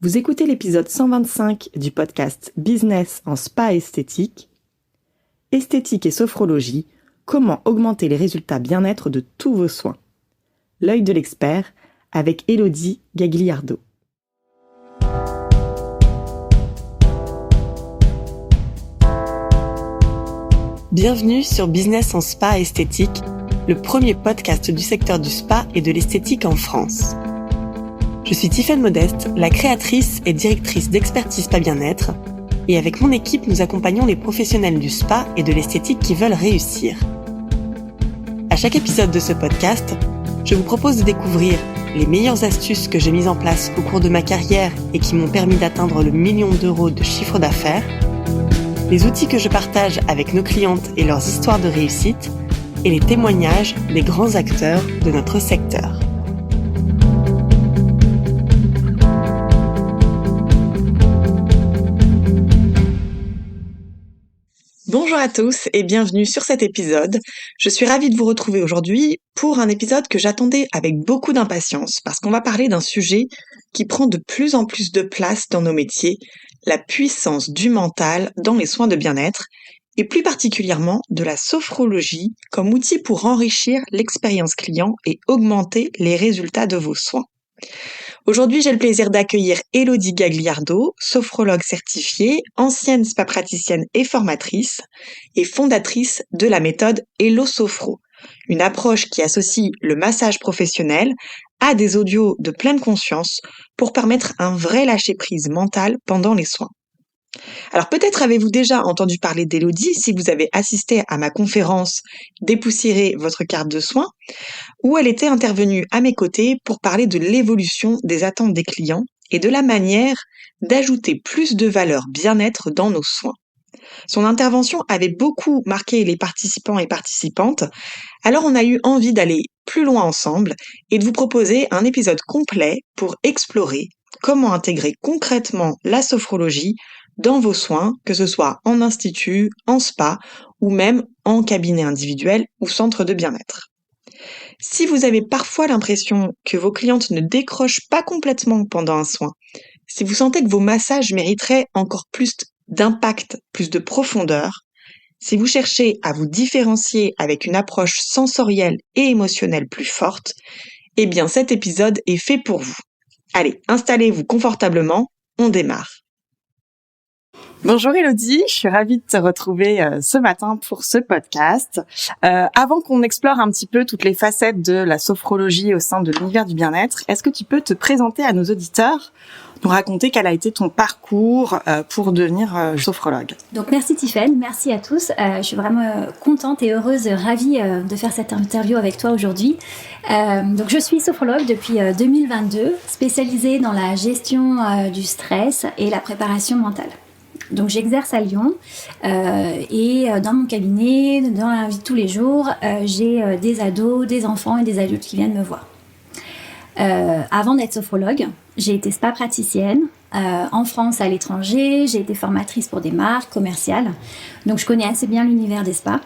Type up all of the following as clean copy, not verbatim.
Vous écoutez l'épisode 125 du podcast Business en spa esthétique. Esthétique et sophrologie, comment augmenter les résultats bien-être de tous vos soins. L'œil de l'expert avec Élodie Gagliardo. Bienvenue sur Business en spa esthétique, le premier podcast du secteur du spa et de l'esthétique en France. Je suis Tiffaine Modeste, la créatrice et directrice d'Expertise Spa Bien-être, et avec mon équipe, nous accompagnons les professionnels du spa et de l'esthétique qui veulent réussir. À chaque épisode de ce podcast, je vous propose de découvrir les meilleures astuces que j'ai mises en place au cours de ma carrière et qui m'ont permis d'atteindre le 1 million d'euros de chiffre d'affaires, les outils que je partage avec nos clientes et leurs histoires de réussite, et les témoignages des grands acteurs de notre secteur. Bonjour à tous et bienvenue sur cet épisode. Je suis ravie de vous retrouver aujourd'hui pour un épisode que j'attendais avec beaucoup d'impatience parce qu'on va parler d'un sujet qui prend de plus en plus de place dans nos métiers, la puissance du mental dans les soins de bien-être et plus particulièrement de la sophrologie comme outil pour enrichir l'expérience client et augmenter les résultats de vos soins. Aujourd'hui, j'ai le plaisir d'accueillir Élodie Gagliardo, sophrologue certifiée, ancienne spa praticienne et formatrice, et fondatrice de la méthode Hello Sophro, une approche qui associe le massage professionnel à des audios de pleine conscience pour permettre un vrai lâcher-prise mental pendant les soins. Alors peut-être avez-vous déjà entendu parler d'Élodie si vous avez assisté à ma conférence Dépoussiérer votre carte de soins, où elle était intervenue à mes côtés pour parler de l'évolution des attentes des clients et de la manière d'ajouter plus de valeur bien-être dans nos soins. Son intervention avait beaucoup marqué les participants et participantes, alors on a eu envie d'aller plus loin ensemble et de vous proposer un épisode complet pour explorer comment intégrer concrètement la sophrologie dans vos soins, que ce soit en institut, en spa ou même en cabinet individuel ou centre de bien-être. Si vous avez parfois l'impression que vos clientes ne décrochent pas complètement pendant un soin, si vous sentez que vos massages mériteraient encore plus d'impact, plus de profondeur, si vous cherchez à vous différencier avec une approche sensorielle et émotionnelle plus forte, eh bien cet épisode est fait pour vous. Allez, installez-vous confortablement, on démarre. Bonjour Élodie, je suis ravie de te retrouver ce matin pour ce podcast. Avant qu'on explore un petit peu toutes les facettes de la sophrologie au sein de l'univers du bien-être, est-ce que tu peux te présenter à nos auditeurs, nous raconter quel a été ton parcours pour devenir sophrologue? Donc merci Tiffaine, merci à tous. Je suis vraiment contente et heureuse, ravie de faire cette interview avec toi aujourd'hui. Donc je suis sophrologue depuis 2022, spécialisée dans la gestion du stress et la préparation mentale. Donc j'exerce à Lyon et dans mon cabinet, dans la vie de tous les jours, j'ai des ados, des enfants et des adultes qui viennent me voir. Avant d'être sophrologue, j'ai été spa praticienne en France, à l'étranger, j'ai été formatrice pour des marques commerciales, donc je connais assez bien l'univers des spas.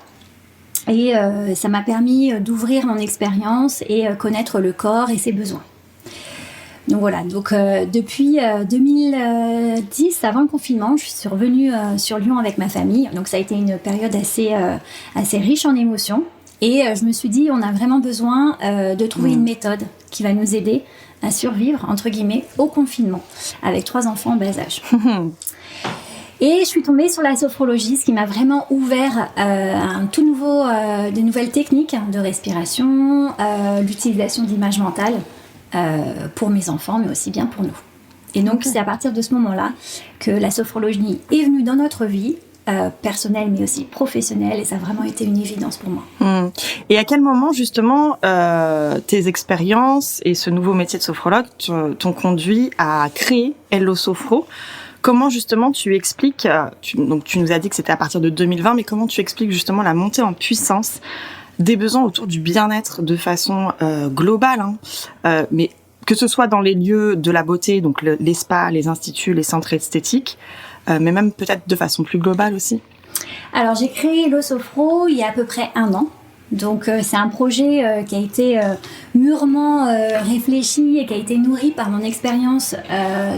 Et ça m'a permis d'ouvrir mon expérience et connaître le corps et ses besoins. Donc voilà, depuis 2010, avant le confinement, je suis revenue sur Lyon avec ma famille. Donc ça a été une période assez riche en émotions. Et je me suis dit, on a vraiment besoin de trouver une méthode qui va nous aider à survivre, entre guillemets, au confinement, avec 3 enfants en bas âge. Et je suis tombée sur la sophrologie, ce qui m'a vraiment ouvert un tout nouveau, de nouvelles techniques de respiration, l'utilisation d'images mentales. Pour mes enfants, mais aussi bien pour nous. Et donc, c'est à partir de ce moment-là que la sophrologie est venue dans notre vie, personnelle, mais aussi professionnelle, et ça a vraiment été une évidence pour moi. Et à quel moment, justement, tes expériences et ce nouveau métier de sophrologue t'ont conduit à créer Hello Sophro? Comment, justement, tu expliques, donc tu nous as dit que c'était à partir de 2020, mais comment tu expliques, justement, la montée en puissance des besoins autour du bien-être de façon globale, mais que ce soit dans les lieux de la beauté, donc les spas, les instituts, les centres esthétiques, mais même peut-être de façon plus globale aussi? Alors j'ai créé Hello Sophro il y a à peu près 1 an. Donc c'est un projet qui a été mûrement réfléchi et qui a été nourri par mon expérience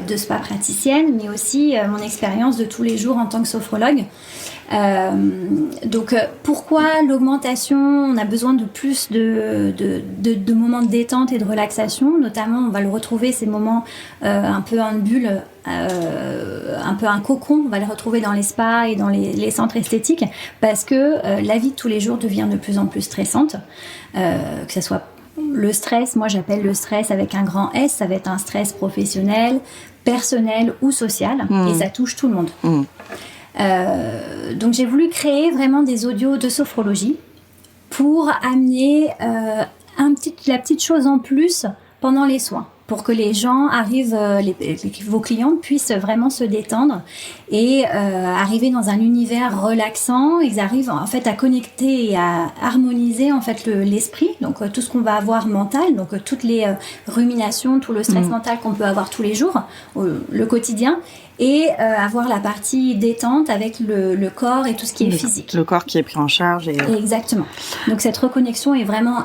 de spa praticienne, mais aussi mon expérience de tous les jours en tant que sophrologue. Donc pourquoi l'augmentation? On a besoin de plus de moments de détente et de relaxation, notamment on va le retrouver ces moments un peu en bulle, un peu un cocon, on va le retrouver dans les spas et dans les centres esthétiques, parce que la vie de tous les jours devient de plus en plus stressante, que ce soit le stress, moi j'appelle le stress avec un grand S, ça va être un stress professionnel, personnel ou social, et ça touche tout le monde. Donc j'ai voulu créer vraiment des audios de sophrologie pour amener la petite chose en plus pendant les soins, pour que les gens arrivent, vos clients puissent vraiment se détendre et arriver dans un univers relaxant. Ils arrivent en fait à connecter et à harmoniser en fait l'esprit, donc tout ce qu'on va avoir mental, donc toutes les ruminations, tout le stress mental qu'on peut avoir tous les jours, le quotidien, et avoir la partie détente avec le corps et tout ce qui est physique. Le corps qui est pris en charge. Exactement. Donc cette reconnexion est vraiment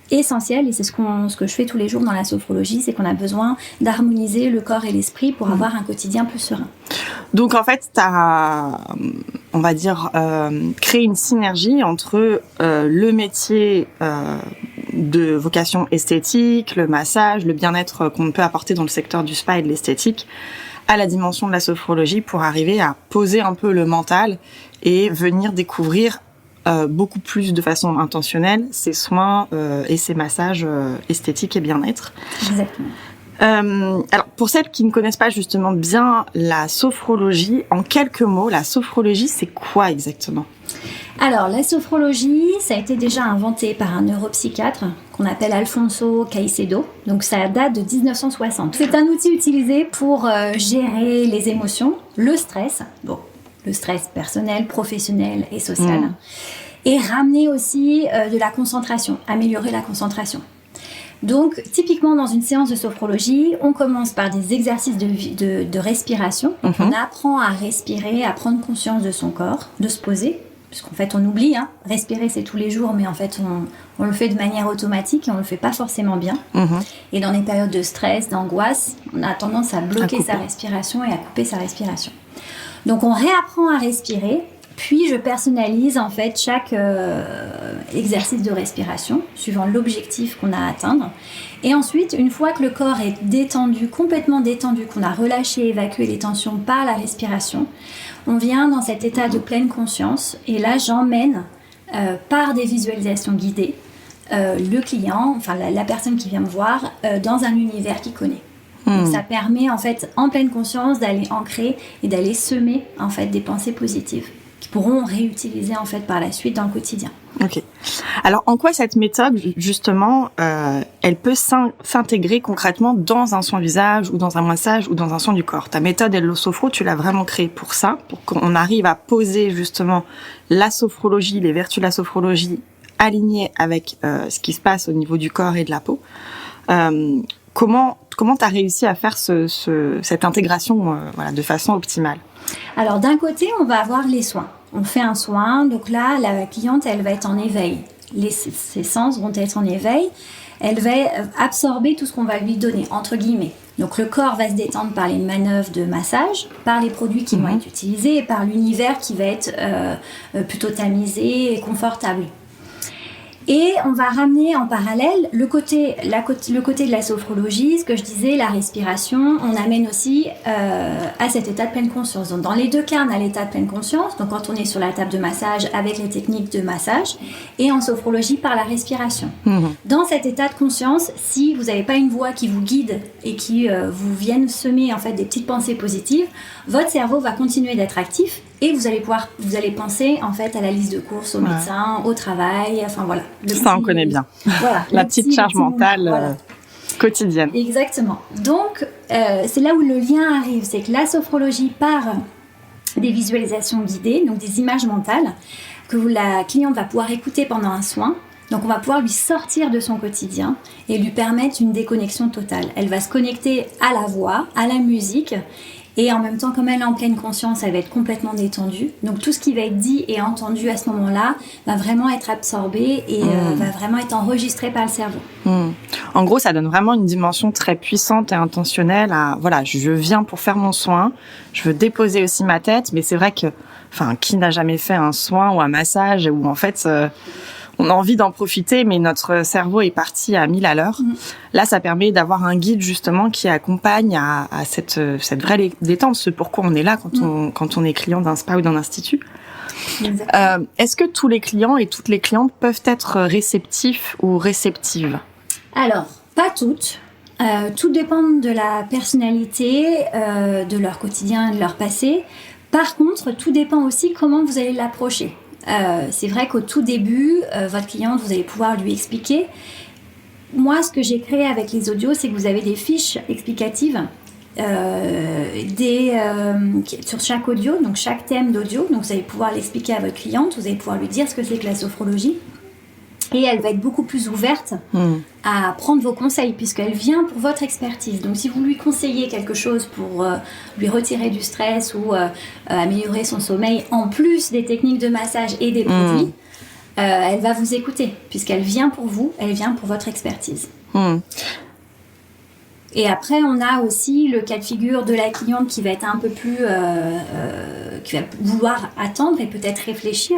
essentielle, et c'est ce que je fais tous les jours dans la sophrologie, c'est qu'on a besoin d'harmoniser le corps et l'esprit pour avoir un quotidien plus serein. Donc en fait, tu as, on va dire, créé une synergie entre le métier de vocation esthétique, le massage, le bien-être qu'on peut apporter dans le secteur du spa et de l'esthétique, à la dimension de la sophrologie, pour arriver à poser un peu le mental et venir découvrir beaucoup plus de façon intentionnelle ces soins et ces massages esthétiques et bien-être. Exactement. Alors, pour celles qui ne connaissent pas justement bien la sophrologie, en quelques mots, la sophrologie, c'est quoi exactement? Alors, la sophrologie, ça a été déjà inventé par un neuropsychiatre qu'on appelle Alfonso Caicedo. Donc, ça date de 1960. C'est un outil utilisé pour gérer les émotions, le stress, le stress personnel, professionnel et social, et ramener aussi de la concentration, améliorer la concentration. Donc, typiquement, dans une séance de sophrologie, on commence par des exercices de respiration. Donc, on apprend à respirer, à prendre conscience de son corps, de se poser. Puisqu'en fait, on oublie, respirer c'est tous les jours, mais en fait, on le fait de manière automatique et on le fait pas forcément bien. Et dans les périodes de stress, d'angoisse, on a tendance à bloquer sa respiration et à couper sa respiration. Donc, on réapprend à respirer, puis je personnalise en fait chaque exercice de respiration, suivant l'objectif qu'on a à atteindre. Et ensuite, une fois que le corps est détendu, complètement détendu, qu'on a relâché, évacué les tensions par la respiration, on vient dans cet état de pleine conscience, et là j'emmène par des visualisations guidées le client, enfin la personne qui vient me voir, dans un univers qu'il connaît. Donc ça permet en fait en pleine conscience d'aller ancrer et d'aller semer en fait des pensées positives qui pourront réutiliser en fait par la suite dans le quotidien. Ok. Alors en quoi cette méthode justement elle peut s'intégrer concrètement dans un soin visage ou dans un massage ou dans un soin du corps? Ta méthode Hello Sophro, tu l'as vraiment créée pour ça, pour qu'on arrive à poser justement la sophrologie, les vertus de la sophrologie alignées avec ce qui se passe au niveau du corps et de la peau. Comment t'as réussi à faire cette intégration de façon optimale? Alors d'un côté, on va avoir les soins. On fait un soin, donc là, la cliente, elle va être en éveil. Ses sens vont être en éveil. Elle va absorber tout ce qu'on va lui donner, entre guillemets. Donc le corps va se détendre par les manœuvres de massage, par les produits qui vont être utilisés et par l'univers qui va être plutôt tamisé et confortable. Et on va ramener en parallèle le côté de la sophrologie, ce que je disais, la respiration, on amène aussi à cet état de pleine conscience. Donc dans les deux cas, on a l'état de pleine conscience, donc quand on est sur la table de massage avec les techniques de massage, et en sophrologie par la respiration. Dans cet état de conscience, si vous n'avez pas une voix qui vous guide et qui vous vienne semer en fait des petites pensées positives, votre cerveau va continuer d'être actif. Et vous allez penser en fait à la liste de courses, au médecin, au travail, enfin voilà. Ça on connaît bien. Voilà, la petite charge mentale quotidienne. Exactement. Donc c'est là où le lien arrive, c'est que la sophrologie par des visualisations guidées, donc des images mentales que la cliente va pouvoir écouter pendant un soin, Donc on va pouvoir lui sortir de son quotidien et lui permettre une déconnexion totale. Elle va se connecter à la voix, à la musique, et en même temps, comme elle est en pleine conscience, elle va être complètement détendue. Donc tout ce qui va être dit et entendu à ce moment-là va vraiment être absorbé et va vraiment être enregistré par le cerveau. En gros, ça donne vraiment une dimension très puissante et intentionnelle à, voilà, je viens pour faire mon soin, je veux déposer aussi ma tête, mais c'est vrai que, qui n'a jamais fait un soin ou un massage où en fait, on a envie d'en profiter, mais notre cerveau est parti à 1000 à l'heure. Là, ça permet d'avoir un guide justement qui accompagne à cette vraie détente, ce pourquoi on est là quand on est client d'un spa ou d'un institut. Est-ce que tous les clients et toutes les clientes peuvent être réceptifs ou réceptives ? Alors, pas toutes. Tout dépend de la personnalité, de leur quotidien, de leur passé. Par contre, tout dépend aussi comment vous allez l'approcher. C'est vrai qu'au tout début, votre cliente, vous allez pouvoir lui expliquer. Moi, ce que j'ai créé avec les audios, c'est que vous avez des fiches explicatives sur chaque audio, donc chaque thème d'audio. Donc vous allez pouvoir l'expliquer à votre cliente, vous allez pouvoir lui dire ce que c'est que la sophrologie. Et elle va être beaucoup plus ouverte à prendre vos conseils puisqu'elle vient pour votre expertise. Donc si vous lui conseillez quelque chose pour lui retirer du stress ou améliorer son sommeil, en plus des techniques de massage et des produits, elle va vous écouter puisqu'elle vient pour vous, elle vient pour votre expertise. Et après, on a aussi le cas de figure de la cliente qui va être un peu plus... qui va vouloir attendre et peut-être réfléchir.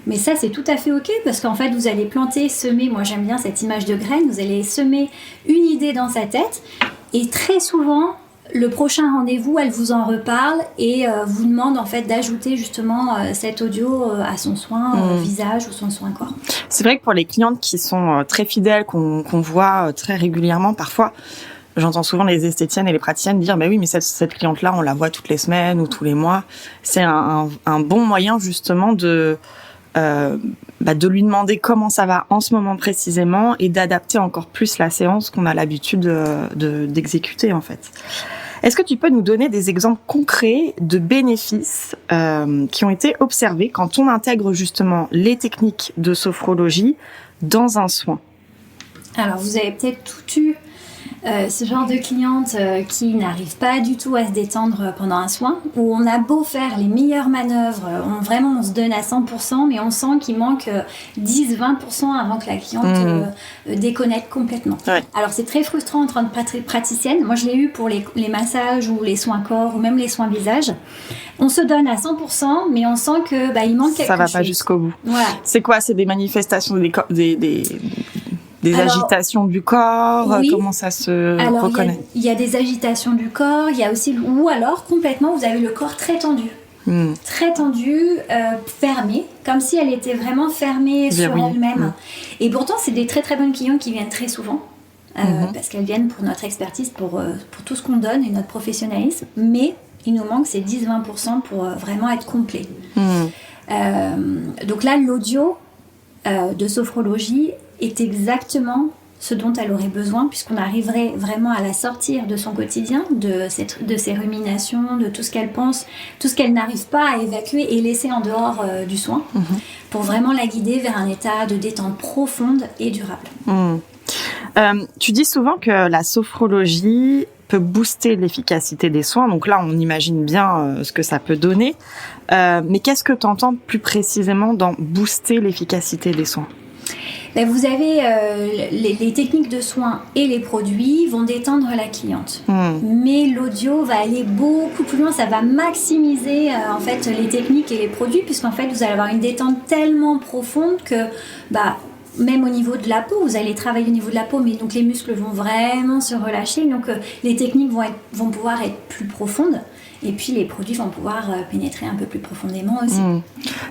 Mais ça, c'est tout à fait OK parce qu'en fait, vous allez planter, semer, moi j'aime bien cette image de graine, vous allez semer une idée dans sa tête et très souvent, le prochain rendez-vous, elle vous en reparle et vous demande en fait d'ajouter justement cet audio à son soin visage ou son soin corps. C'est vrai que pour les clientes qui sont très fidèles, qu'on voit très régulièrement, parfois, j'entends souvent les esthéticiennes et les praticiennes dire oui, mais cette cliente-là, on la voit toutes les semaines ou tous les mois. C'est un bon moyen justement de lui demander comment ça va en ce moment précisément et d'adapter encore plus la séance qu'on a l'habitude d'exécuter en fait. Est-ce que tu peux nous donner des exemples concrets de bénéfices qui ont été observés quand on intègre justement les techniques de sophrologie dans un soin ? Alors vous avez peut-être tout eu ce genre de cliente qui n'arrive pas du tout à se détendre pendant un soin, où on a beau faire les meilleures manœuvres, on se donne à 100%, mais on sent qu'il manque 10-20% avant que la cliente déconnecte complètement. Ouais. Alors c'est très frustrant en tant que praticienne. Moi je l'ai eu pour les massages ou les soins corps ou même les soins visage. On se donne à 100%, mais on sent que il manque quelque chose. Ça va pas jusqu'au bout. Voilà. C'est quoi ? C'est des manifestations des agitations du corps, oui. Comment ça se reconnaît ? Il y a des agitations du corps, il y a aussi, ou alors complètement, vous avez le corps très tendu. Très tendu, fermé, comme si elle était vraiment fermée sur elle-même. Et pourtant, c'est des très très bonnes clientes qui viennent très souvent, parce qu'elles viennent pour notre expertise, pour tout ce qu'on donne et notre professionnalisme. Mais il nous manque ces 10-20% pour vraiment être complet. Donc là, l'audio de sophrologie est exactement ce dont elle aurait besoin puisqu'on arriverait vraiment à la sortir de son quotidien, de ses ruminations, de tout ce qu'elle pense, tout ce qu'elle n'arrive pas à évacuer et laisser en dehors du soin pour vraiment la guider vers un état de détente profonde et durable. Tu dis souvent que la sophrologie peut booster l'efficacité des soins, donc là on imagine bien ce que ça peut donner, mais qu'est-ce que tu entends plus précisément dans booster l'efficacité des soins ? Vous avez les techniques de soins et les produits vont détendre la cliente. Mais l'audio va aller beaucoup plus loin, ça va maximiser en fait les techniques et les produits puisqu'en fait vous allez avoir une détente tellement profonde que même au niveau de la peau, vous allez travailler au niveau de la peau, mais donc les muscles vont vraiment se relâcher, donc les techniques vont pouvoir être plus profondes. Et puis les produits vont pouvoir pénétrer un peu plus profondément aussi.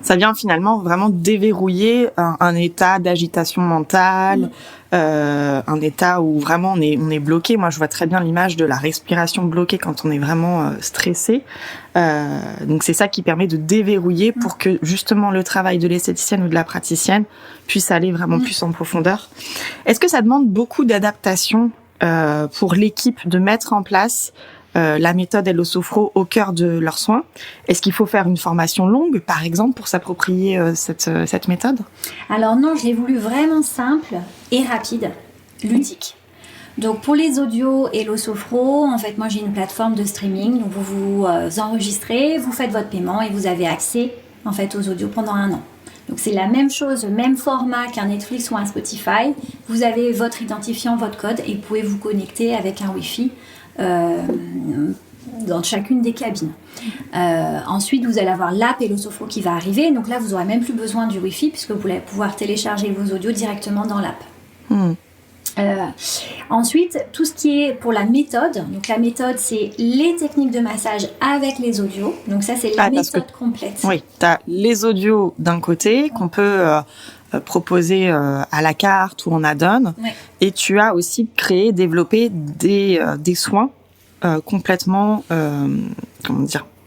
Ça vient finalement vraiment déverrouiller un état d'agitation mentale, un état où vraiment on est bloqué. Moi, je vois très bien l'image de la respiration bloquée quand on est vraiment stressé. Donc c'est ça qui permet de déverrouiller pour que justement le travail de l'esthéticienne ou de la praticienne puisse aller vraiment plus en profondeur. Est-ce que ça demande beaucoup d'adaptation pour l'équipe de mettre en place la méthode Hello Sophro au cœur de leurs soins. Est-ce qu'il faut faire une formation longue, par exemple, pour s'approprier cette méthode ? Alors non, je l'ai voulu vraiment simple et rapide, ludique. Donc pour les audios Hello Sophro, en fait moi j'ai une plateforme de streaming, donc vous vous enregistrez, vous faites votre paiement et vous avez accès en fait aux audios pendant 1 an. Donc c'est la même chose, le même format qu'un Netflix ou un Spotify. Vous avez votre identifiant, votre code et vous pouvez vous connecter avec un Wi-Fi dans chacune des cabines. Ensuite, vous allez avoir l'app Hello Sophro qui va arriver. Donc là, vous n'aurez même plus besoin du Wi-Fi puisque vous allez pouvoir télécharger vos audios directement dans l'app. Ensuite, tout ce qui est pour la méthode. Donc la méthode, c'est les techniques de massage avec les audios. Donc ça, c'est la méthode complète. Oui, tu as les audios d'un côté qu'on peut proposer à la carte ou en add-on. Ouais. Et tu as aussi créé, développé des soins complètement,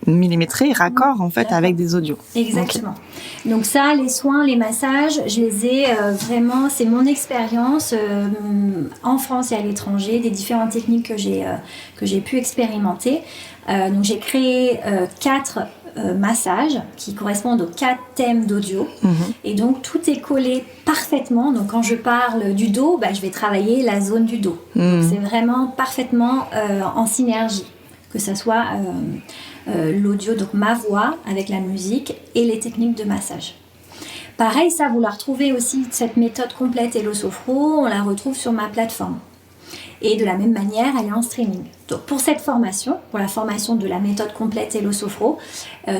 millimétrés, raccords en fait avec des audios. Exactement. Okay. Donc ça, les soins, les massages, je les ai vraiment, c'est mon expérience en France et à l'étranger, des différentes techniques que j'ai pu expérimenter. Donc j'ai créé 4 massages qui correspondent aux 4 thèmes d'audio. Et donc tout est collé parfaitement. Donc quand je parle du dos, je vais travailler la zone du dos. Donc c'est vraiment parfaitement en synergie, que ça soit l'audio, donc ma voix avec la musique et les techniques de massage. Pareil, ça vous la retrouvez aussi, cette méthode complète Hello Sophro, on la retrouve sur ma plateforme. Et de la même manière, elle est en streaming. Donc pour cette formation, pour la formation de la méthode complète Hello Sophro,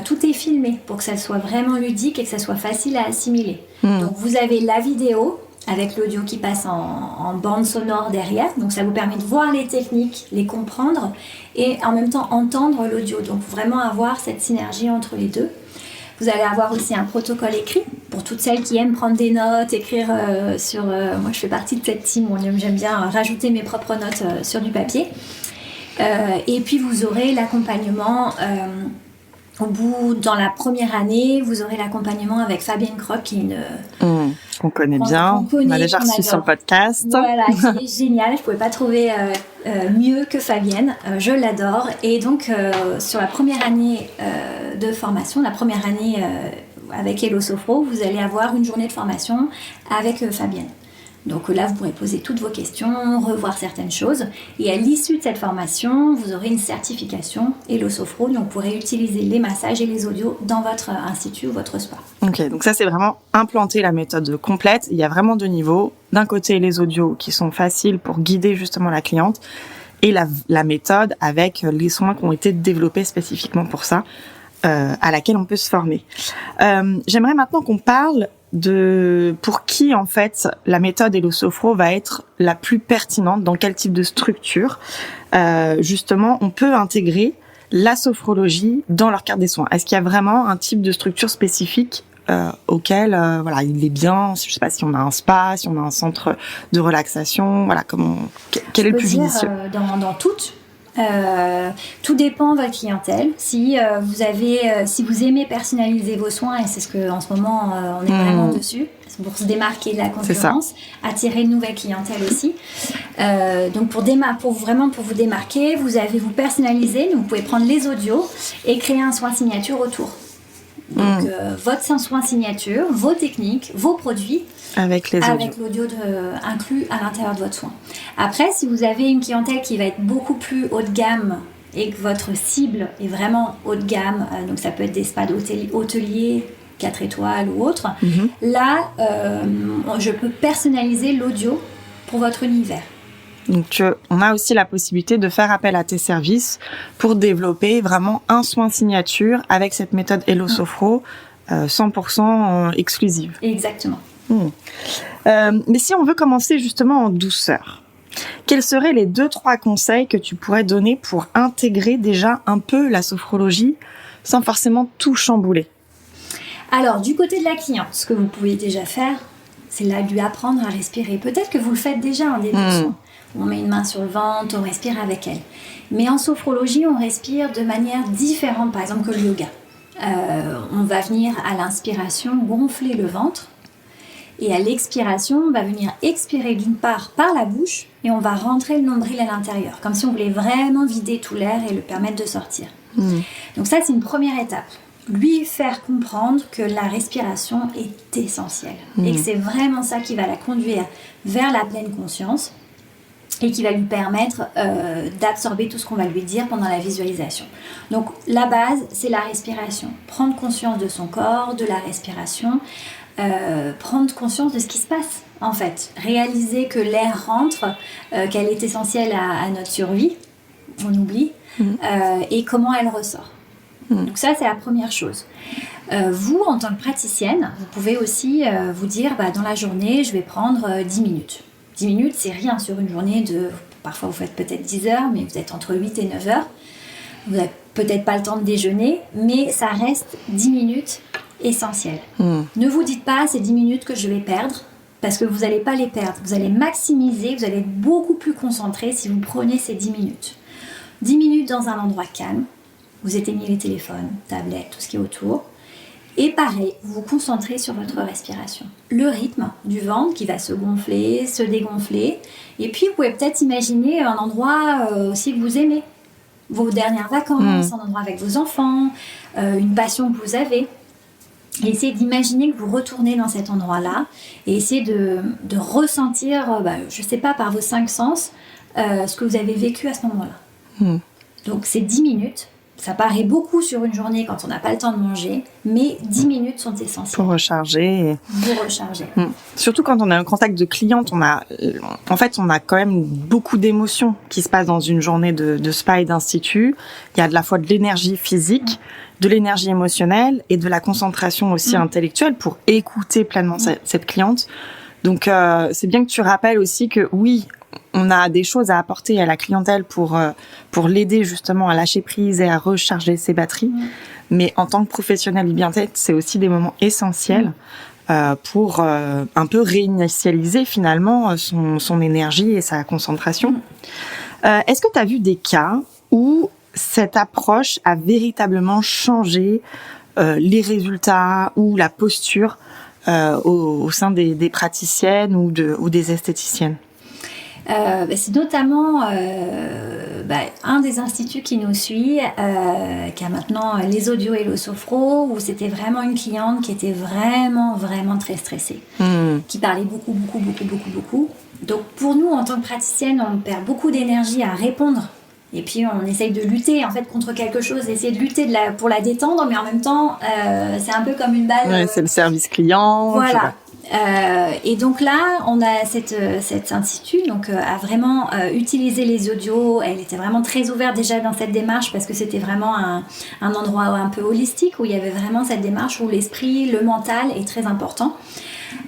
tout est filmé pour que ça soit vraiment ludique et que ça soit facile à assimiler. Donc vous avez la vidéo avec l'audio qui passe en bande sonore derrière. Donc ça vous permet de voir les techniques, les comprendre et en même temps entendre l'audio. Donc vraiment avoir cette synergie entre les deux. Vous allez avoir aussi un protocole écrit pour toutes celles qui aiment prendre des notes, écrire sur... moi, je fais partie de cette team où j'aime bien rajouter mes propres notes sur du papier. Et puis, vous aurez l'accompagnement... dans la première année, vous aurez l'accompagnement avec Fabienne Croc, qui est une... qu'on connaît bien, on a déjà reçu sur le podcast. Voilà, qui est géniale, je ne pouvais pas trouver mieux que Fabienne, je l'adore. Et donc, sur la première année de formation, la première année avec Hello Sophro, vous allez avoir une journée de formation avec Fabienne. Donc là, vous pourrez poser toutes vos questions, revoir certaines choses. Et à l'issue de cette formation, vous aurez une certification Hello Sophro. Donc vous pourrez utiliser les massages et les audios dans votre institut ou votre spa. Ok, donc ça, c'est vraiment implanter la méthode complète. Il y a vraiment 2 niveaux. D'un côté, les audios qui sont faciles pour guider justement la cliente. Et la méthode avec les soins qui ont été développés spécifiquement pour ça, à laquelle on peut se former. J'aimerais maintenant qu'on parle pour qui en fait la méthode Hello Sophro va être la plus pertinente, dans quel type de structure justement on peut intégrer la sophrologie dans leur carte des soins. Est-ce qu'il y a vraiment un type de structure spécifique auquel il est bien, je sais pas si on a un spa, si on a un centre de relaxation, quel est le plus judicieux? Dans toutes. Tout dépend de votre clientèle. Si vous aimez personnaliser vos soins, et c'est ce que en ce moment on est vraiment dessus, pour se démarquer de la concurrence, attirer une nouvelle clientèle aussi. Donc pour vous démarquer, vous personnalisez. Donc vous pouvez prendre les audios et créer un soin signature autour. Donc votre soin signature, vos techniques, vos produits. Avec les audios. Avec l'audio inclus à l'intérieur de votre soin. Après, si vous avez une clientèle qui va être beaucoup plus haut de gamme et que votre cible est vraiment haut de gamme, donc ça peut être des spas hôteliers, 4 étoiles ou autres, là, je peux personnaliser l'audio pour votre univers. Donc, on a aussi la possibilité de faire appel à tes services pour développer vraiment un soin signature avec cette méthode Hello Sophro 100% exclusive. Exactement. Mais si on veut commencer justement en douceur, quels seraient les 2-3 conseils que tu pourrais donner pour intégrer déjà un peu la sophrologie sans forcément tout chambouler? Alors, du côté de la cliente, ce que vous pouvez déjà faire, c'est là lui apprendre à respirer. Peut-être que vous le faites déjà en début de soin. On met une main sur le ventre, on respire avec elle. Mais en sophrologie, on respire de manière différente, par exemple, que le yoga. On va venir à l'inspiration gonfler le ventre. Et à l'expiration, on va venir expirer d'une part par la bouche et on va rentrer le nombril à l'intérieur, comme si on voulait vraiment vider tout l'air et le permettre de sortir. Donc ça, c'est une première étape. Lui faire comprendre que la respiration est essentielle et que c'est vraiment ça qui va la conduire vers la pleine conscience et qui va lui permettre d'absorber tout ce qu'on va lui dire pendant la visualisation. Donc la base, c'est la respiration. Prendre conscience de son corps, de la respiration, prendre conscience de ce qui se passe en fait. Réaliser que l'air rentre, qu'elle est essentielle à notre survie, on oublie, et comment elle ressort. Donc ça, c'est la première chose. Vous, en tant que praticienne, vous pouvez aussi vous dire, dans la journée, je vais prendre 10 minutes. 10 minutes, c'est rien sur une journée de... Parfois, vous faites peut-être 10 heures, mais vous êtes entre 8 et 9 heures. Vous n'avez peut-être pas le temps de déjeuner, mais ça reste 10 minutes essentielles. Ne vous dites pas, c'est 10 minutes que je vais perdre, parce que vous n'allez pas les perdre. Vous allez maximiser, vous allez être beaucoup plus concentré si vous prenez ces 10 minutes. 10 minutes dans un endroit calme, vous éteignez les téléphones, tablettes, tout ce qui est autour. Et pareil, vous vous concentrez sur votre respiration. Le rythme du ventre qui va se gonfler, se dégonfler. Et puis, vous pouvez peut-être imaginer un endroit aussi que vous aimez. Vos dernières vacances, un endroit avec vos enfants, une passion que vous avez. Et essayez d'imaginer que vous retournez dans cet endroit-là et essayez de ressentir, je ne sais pas, par vos 5 sens, ce que vous avez vécu à ce moment-là. Donc, c'est 10 minutes. Ça paraît beaucoup sur une journée quand on n'a pas le temps de manger, mais 10 minutes sont essentielles. Pour recharger. Vous recharger. Surtout quand on a un contact de cliente, on a quand même beaucoup d'émotions qui se passent dans une journée de spa et d'institut. Il y a de la fois de l'énergie physique, de l'énergie émotionnelle et de la concentration aussi intellectuelle pour écouter pleinement cette cliente. Donc, c'est bien que tu rappelles aussi que oui, on a des choses à apporter à la clientèle pour l'aider justement à lâcher prise et à recharger ses batteries. Mais en tant que professionnel du bien-être, c'est aussi des moments essentiels pour un peu réinitialiser finalement son énergie et sa concentration. Est-ce que tu as vu des cas où cette approche a véritablement changé les résultats ou la posture au sein des praticiennes ou des esthéticiennes? C'est notamment un des instituts qui nous suit, qui a maintenant les audios et le sophro, où c'était vraiment une cliente qui était vraiment, vraiment très stressée, qui parlait beaucoup. Donc pour nous, en tant que praticienne, on perd beaucoup d'énergie à répondre. Et puis on essaye de lutter en fait contre quelque chose, essayer de lutter pour la détendre, mais en même temps, c'est un peu comme une balle. Ouais, c'est le service client. Voilà. Et donc là, on a cet institut a vraiment utilisé les audios. Elle était vraiment très ouverte déjà dans cette démarche parce que c'était vraiment un endroit un peu holistique où il y avait vraiment cette démarche où l'esprit, le mental est très important.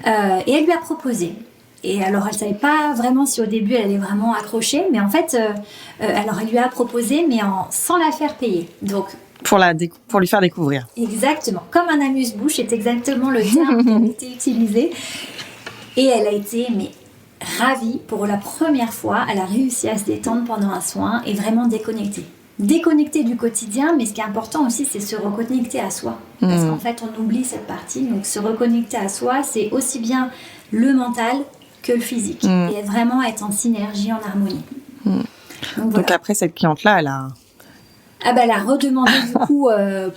Et elle lui a proposé. Et alors, elle ne savait pas vraiment si au début elle allait vraiment accrocher, mais en fait, alors elle lui a proposé, mais sans la faire payer. Donc, pour lui faire découvrir. Exactement. Comme un amuse-bouche, c'est exactement le terme qui a été utilisé. Et elle a été ravie. Pour la première fois, elle a réussi à se détendre pendant un soin et vraiment déconnecter. Déconnecter du quotidien, mais ce qui est important aussi, c'est se reconnecter à soi. Parce qu'en fait, on oublie cette partie. Donc, se reconnecter à soi, c'est aussi bien le mental que le physique. Et vraiment être en synergie, en harmonie. Donc après, cette cliente-là, elle a redemandé du coup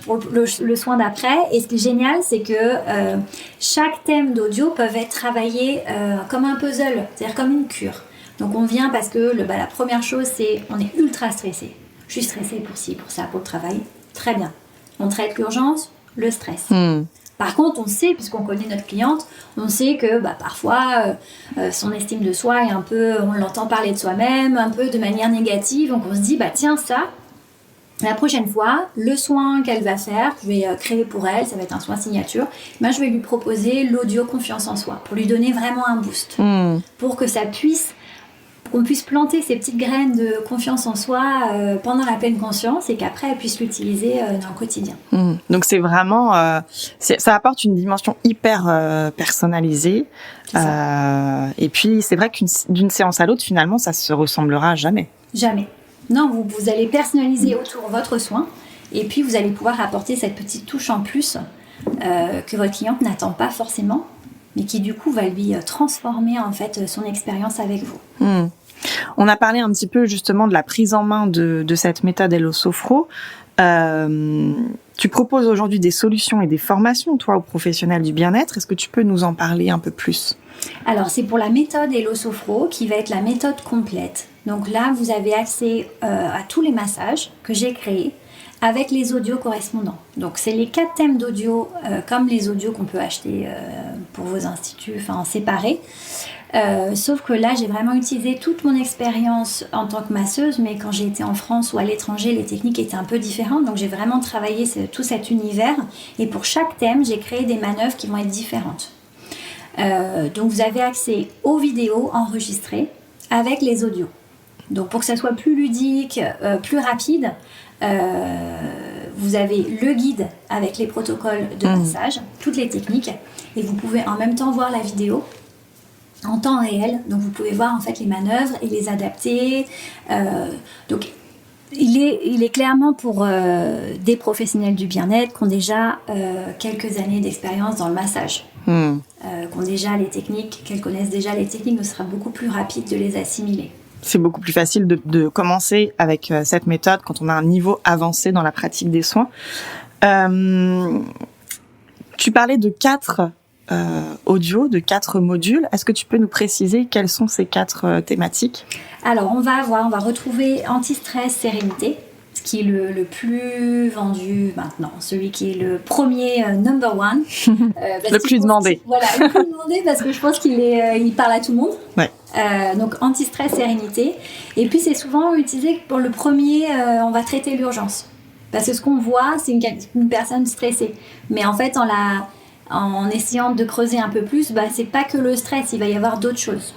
pour le soin d'après. Et ce qui est génial, c'est que chaque thème d'audio peut être travaillé comme un puzzle, c'est-à-dire comme une cure. Donc on vient parce que la première chose, c'est on est ultra stressé. Je suis stressée pour ci, pour ça, pour le travail. Très bien. On traite l'urgence, le stress. Par contre, on sait, puisqu'on connaît notre cliente, on sait que parfois son estime de soi est un peu, on l'entend parler de soi-même, un peu de manière négative. Donc on se dit, tiens, ça, la prochaine fois, le soin qu'elle va faire, je vais créer pour elle, ça va être un soin signature, je vais lui proposer l'audio confiance en soi, pour lui donner vraiment un boost, pour que qu'on puisse planter ces petites graines de confiance en soi pendant la pleine conscience et qu'après elle puisse l'utiliser dans le quotidien. Donc c'est vraiment, ça apporte une dimension hyper personnalisée. Et puis c'est vrai d'une séance à l'autre, finalement, ça se ressemblera jamais. Jamais. Non, vous allez personnaliser autour votre soin et puis vous allez pouvoir apporter cette petite touche en plus que votre cliente n'attend pas forcément. mais qui du coup va lui transformer en fait son expérience avec vous. On a parlé un petit peu justement de la prise en main de cette méthode Hello Sophro. Tu proposes aujourd'hui des solutions et des formations, toi, aux professionnels du bien-être. Est-ce que tu peux nous en parler un peu plus ? Alors, c'est pour la méthode Hello Sophro qui va être la méthode complète. Donc là, vous avez accès à tous les massages que j'ai créés avec les audios correspondants. Donc, c'est les 4 thèmes d'audio, comme les audios qu'on peut acheter pour vos instituts, en séparés. Sauf que là, j'ai vraiment utilisé toute mon expérience en tant que masseuse, mais quand j'ai été en France ou à l'étranger, les techniques étaient un peu différentes. Donc, j'ai vraiment travaillé tout cet univers. Et pour chaque thème, j'ai créé des manœuvres qui vont être différentes. Donc, vous avez accès aux vidéos enregistrées avec les audios. Donc, pour que ça soit plus ludique, plus rapide, vous avez le guide avec les protocoles de massage, toutes les techniques, et vous pouvez en même temps voir la vidéo en temps réel. Donc, vous pouvez voir en fait les manœuvres et les adapter. Donc, il est clairement pour des professionnels du bien-être qui ont déjà quelques années d'expérience dans le massage. Qui ont déjà les techniques, qu'elles connaissent déjà les techniques, donc ce sera beaucoup plus rapide de les assimiler. C'est beaucoup plus facile de commencer avec cette méthode quand on a un niveau avancé dans la pratique des soins. Tu parlais de 4 audios, de 4 modules. Est-ce que tu peux nous préciser quelles sont ces 4 thématiques ? Alors, on va retrouver anti-stress, sérénité, ce qui est le plus vendu maintenant, celui qui est le premier number one. Le plus demandé. Voilà, le plus demandé parce que je pense il parle à tout le monde. Ouais. Donc, anti-stress, sérénité. Et puis, c'est souvent utilisé pour le premier, on va traiter l'urgence. Parce que ce qu'on voit, c'est une personne stressée. Mais en fait, en essayant de creuser un peu plus, c'est pas que le stress, il va y avoir d'autres choses.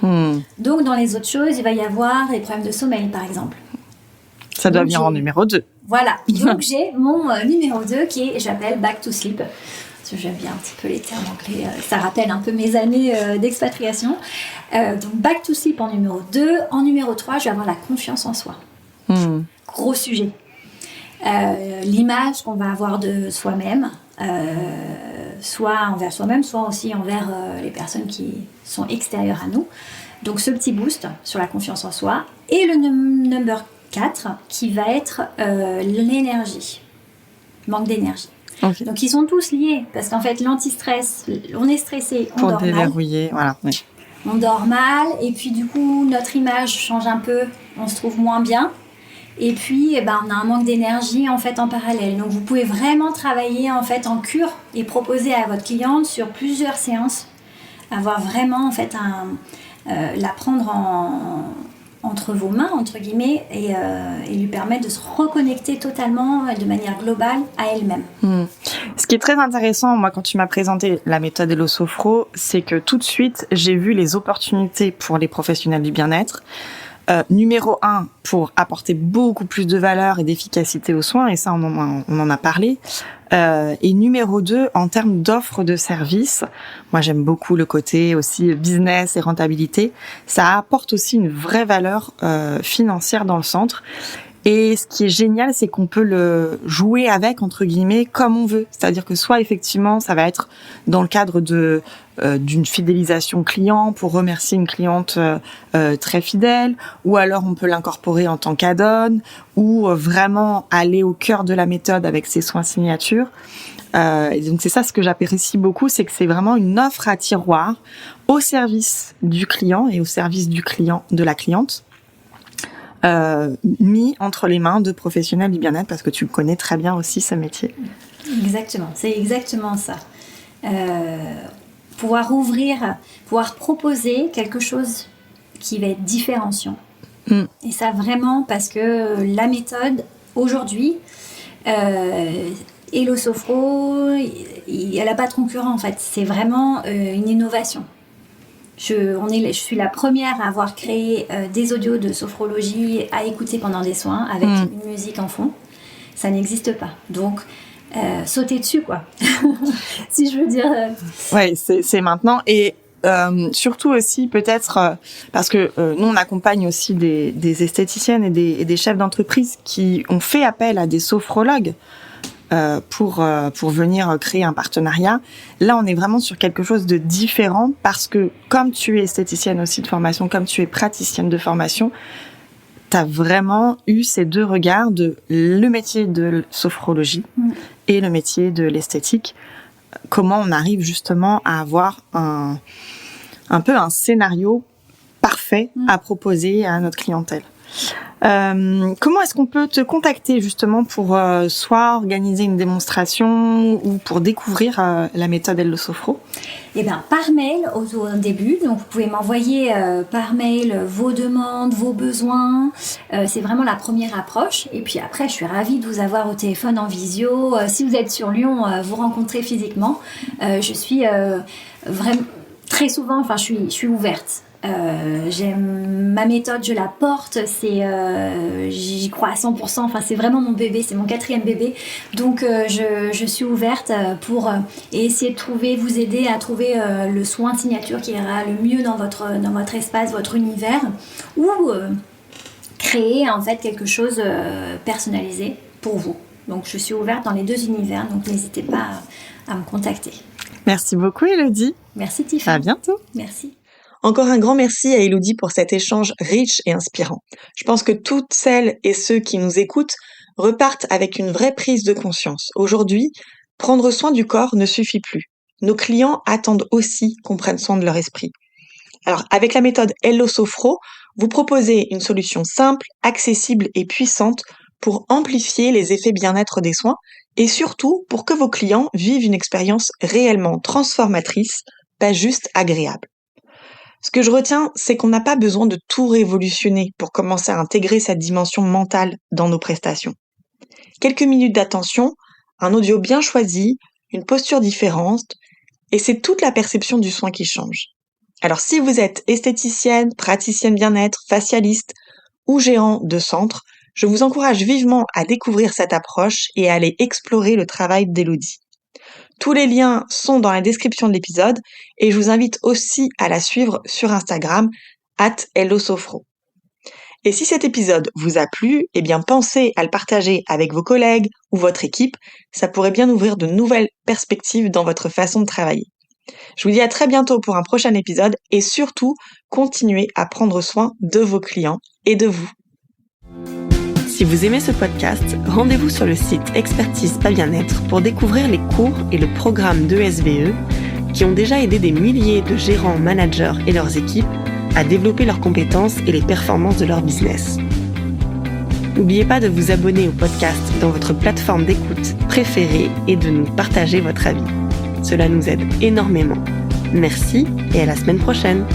Donc, dans les autres choses, il va y avoir les problèmes de sommeil, par exemple. Ça doit venir en numéro 2. Voilà. Donc, j'ai mon numéro 2 j'appelle Back to Sleep. Parce que j'aime bien un petit peu les termes anglais. Ça rappelle un peu mes années d'expatriation. Donc, Back to Sleep en numéro 2. En numéro 3, je vais avoir la confiance en soi. Gros sujet. L'image qu'on va avoir de soi-même, soit envers soi-même, soit aussi envers les personnes qui sont extérieures à nous. Donc ce petit boost sur la confiance en soi. Et le number 4 qui va être l'énergie, manque d'énergie. Okay. Donc ils sont tous liés parce qu'en fait l'anti-stress, on est stressé, on dort mal. Pour déverrouiller, voilà. Oui. On dort mal et puis du coup notre image change un peu, on se trouve moins bien. Et puis, on a un manque d'énergie en fait en parallèle. Donc, vous pouvez vraiment travailler en fait en cure et proposer à votre cliente sur plusieurs séances, avoir vraiment en fait la prendre entre vos mains entre guillemets et lui permettre de se reconnecter totalement de manière globale à elle-même. Ce qui est très intéressant, moi, quand tu m'as présenté la méthode Hello Sophro, c'est que tout de suite, j'ai vu les opportunités pour les professionnels du bien-être. Numéro 1, pour apporter beaucoup plus de valeur et d'efficacité aux soins, et ça, on en a parlé. Et numéro 2, en termes d'offres de services, moi, j'aime beaucoup le côté aussi business et rentabilité. Ça apporte aussi une vraie valeur financière dans le centre. Et ce qui est génial, c'est qu'on peut le jouer avec, entre guillemets, comme on veut. C'est-à-dire que soit, effectivement, ça va être dans le cadre d'une fidélisation client pour remercier une cliente très fidèle, ou alors on peut l'incorporer en tant qu'add-on, ou vraiment aller au cœur de la méthode avec ses soins signature. Et donc c'est ça ce que j'apprécie beaucoup, c'est que c'est vraiment une offre à tiroir au service du client et au service du client, de la cliente. Mis entre les mains de professionnels du bien-être parce que tu connais très bien aussi ce métier. Exactement, c'est exactement ça. Pouvoir proposer quelque chose qui va être différenciant. Et ça vraiment parce que la méthode aujourd'hui, Hello Sophro, elle n'a pas de concurrent en fait. C'est vraiment une innovation. Je suis la première à avoir créé des audios de sophrologie à écouter pendant des soins avec une musique en fond. Ça n'existe pas. Donc, sautez dessus, quoi. Si je veux dire. Ouais, c'est maintenant. Et surtout aussi, peut-être, parce que nous, on accompagne aussi des esthéticiennes et des chefs d'entreprise qui ont fait appel à des sophrologues pour venir créer un partenariat. Là, on est vraiment sur quelque chose de différent parce que comme tu es esthéticienne aussi de formation, comme tu es praticienne de formation, tu as vraiment eu ces deux regards de le métier de sophrologie et le métier de l'esthétique. Comment on arrive justement à avoir un peu un scénario parfait à proposer à notre clientèle. Comment est-ce qu'on peut te contacter justement pour soit organiser une démonstration ou pour découvrir la méthode Hello Sophro? Eh bien, par mail au début. Donc, vous pouvez m'envoyer par mail vos demandes, vos besoins. C'est vraiment la première approche. Et puis après, je suis ravie de vous avoir au téléphone en visio. Si vous êtes sur Lyon, vous rencontrez physiquement. Je suis vraiment très souvent, je suis ouverte. J'aime ma méthode, je la porte, j'y crois à 100%, c'est vraiment mon bébé, c'est mon 4e bébé, donc je suis ouverte pour essayer de vous aider à trouver le soin signature qui ira le mieux dans votre espace, votre univers, ou créer en fait quelque chose personnalisé pour vous. Donc je suis ouverte dans les 2 univers, donc n'hésitez pas à me contacter. Merci beaucoup Élodie. Merci Tiffany. À bientôt. Merci. Encore un grand merci à Élodie pour cet échange riche et inspirant. Je pense que toutes celles et ceux qui nous écoutent repartent avec une vraie prise de conscience. Aujourd'hui, prendre soin du corps ne suffit plus. Nos clients attendent aussi qu'on prenne soin de leur esprit. Alors, avec la méthode Hello Sophro, vous proposez une solution simple, accessible et puissante pour amplifier les effets bien-être des soins et surtout pour que vos clients vivent une expérience réellement transformatrice, pas juste agréable. Ce que je retiens, c'est qu'on n'a pas besoin de tout révolutionner pour commencer à intégrer cette dimension mentale dans nos prestations. Quelques minutes d'attention, un audio bien choisi, une posture différente, et c'est toute la perception du soin qui change. Alors si vous êtes esthéticienne, praticienne bien-être, facialiste ou gérant de centre, je vous encourage vivement à découvrir cette approche et à aller explorer le travail d'Élodie. Tous les liens sont dans la description de l'épisode et je vous invite aussi à la suivre sur Instagram @HelloSophro. Et si cet épisode vous a plu, pensez à le partager avec vos collègues ou votre équipe, ça pourrait bien ouvrir de nouvelles perspectives dans votre façon de travailler. Je vous dis à très bientôt pour un prochain épisode et surtout, continuez à prendre soin de vos clients et de vous. Si vous aimez ce podcast, rendez-vous sur le site Expertise Pas Bien-être pour découvrir les cours et le programme d'ESVE qui ont déjà aidé des milliers de gérants, managers et leurs équipes à développer leurs compétences et les performances de leur business. N'oubliez pas de vous abonner au podcast dans votre plateforme d'écoute préférée et de nous partager votre avis. Cela nous aide énormément. Merci et à la semaine prochaine.